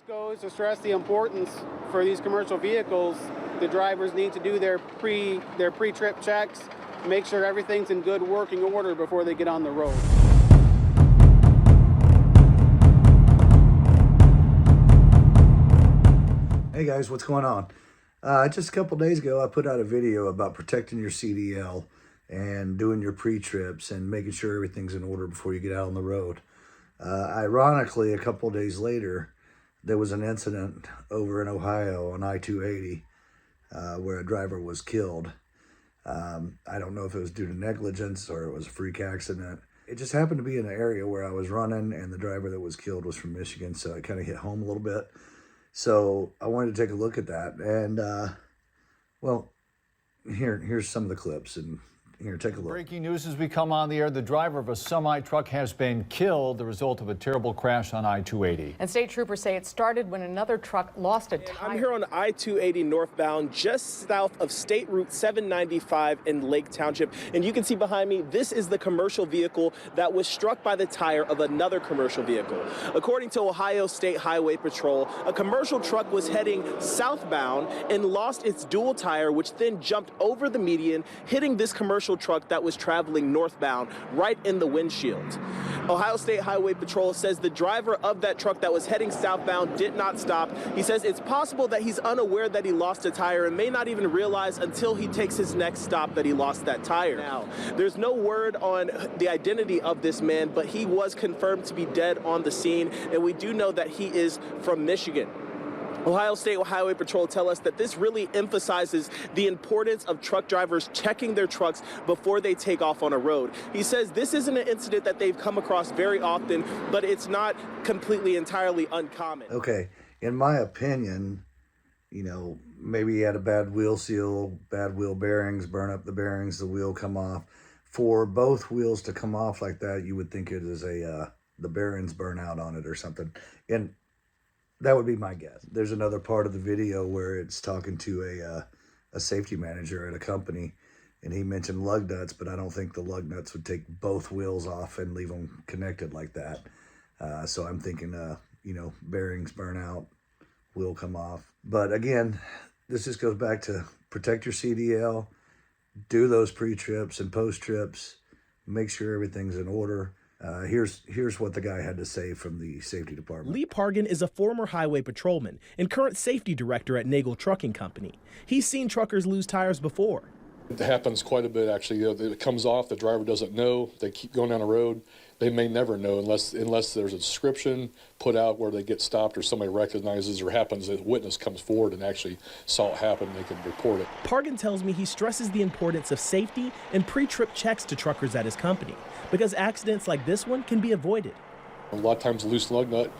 goes to stress the importance for these commercial vehicles. The drivers need to do their pre-trip checks, make sure everything's in good working order before they get on the road. Hey guys, what's going on? Just a couple days ago, I put out a video about protecting your CDL and doing your pre-trips and making sure everything's in order before you get out on the road. Ironically, a couple days later, there was an incident over in Ohio on I-280 where a driver was killed. I don't know if it was due to negligence or it was a freak accident. It just happened to be in an area where I was running, and the driver that was killed was from Michigan, so it kind of hit home a little bit. So I wanted to take a look at that, and well, here's some of the clips, and here, take a look. Breaking news as we come on the air. The driver of a semi-truck has been killed, the result of a terrible crash on I-280. And state troopers say it started when another truck lost a tire. I'm here on I-280 northbound, just south of State Route 795 in Lake Township. And you can see behind me, this is the commercial vehicle that was struck by the tire of another commercial vehicle. According to Ohio State Highway Patrol, a commercial truck was heading southbound and lost its dual tire, which then jumped over the median, hitting this commercial truck that was traveling northbound right in the windshield. Ohio State Highway Patrol says the driver of that truck that was heading southbound did not stop. He says it's possible that he's unaware that he lost a tire and may not even realize until he takes his next stop that he lost that tire. Now, there's no word on the identity of this man, but he was confirmed to be dead on the scene, and we do know that he is from Michigan. Ohio State Highway Patrol tell us that this really emphasizes the importance of truck drivers checking their trucks before they take off on a road. He says this isn't an incident that they've come across very often, but it's not completely entirely uncommon. Okay, in my opinion, you know, maybe he had a bad wheel seal, bad wheel bearings, burn up the bearings, the wheel come off. For both wheels to come off like that, you would think it is the bearings burn out on it or something. And that would be my guess. There's another part of the video where it's talking to a safety manager at a company, and he mentioned lug nuts, but I don't think the lug nuts would take both wheels off and leave them connected like that. So I'm thinking, you know, bearings burn out, wheel come off. But again, this just goes back to protect your CDL, do those pre-trips and post-trips, make sure everything's in order. Here's what the guy had to say from the safety department. Lee Pargan is a former highway patrolman and current safety director at Nagel Trucking Company. He's seen truckers lose tires before. It happens quite a bit, actually. You know, it comes off, the driver doesn't know, they keep going down the road. They may never know unless there's a description put out where they get stopped or somebody recognizes or happens, a witness comes forward and actually saw it happen, they can report it. Pargan tells me he stresses the importance of safety and pre-trip checks to truckers at his company because accidents like this one can be avoided. A lot of times a loose lug nut,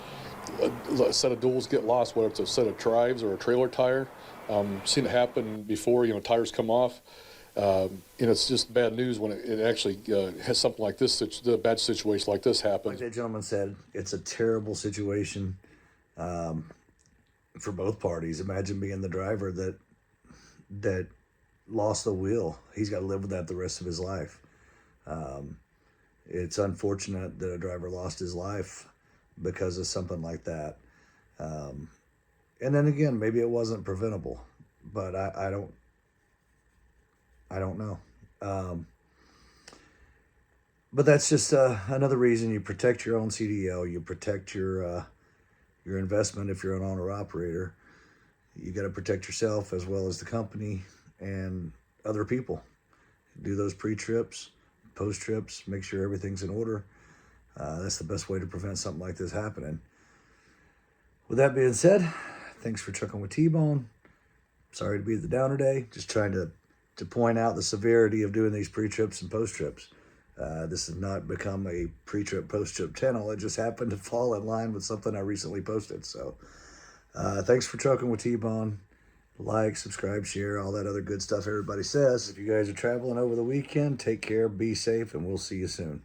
a set of duals get lost, whether it's a set of drives or a trailer tire. Seen it happen before, you know, tires come off. And it's just bad news when it actually has something like this, a bad situation like this happen. Like that gentleman said, it's a terrible situation for both parties. Imagine being the driver that lost the wheel. He's got to live with that the rest of his life. It's unfortunate that a driver lost his life because of something like that. And then again, maybe it wasn't preventable, but I don't know. But that's just another reason you protect your own CDL. You protect your investment if you're an owner-operator. You got to protect yourself as well as the company and other people. Do those pre-trips, post-trips, make sure everything's in order. That's the best way to prevent something like this happening. With that being said, thanks for trucking with T-Bone. Sorry to be the downer day. Just trying to point out the severity of doing these pre-trips and post-trips. This has not become a pre-trip, post-trip channel. It just happened to fall in line with something I recently posted. So thanks for trucking with T-Bone. Like, subscribe, share, all that other good stuff everybody says. If you guys are traveling over the weekend, take care, be safe, and we'll see you soon.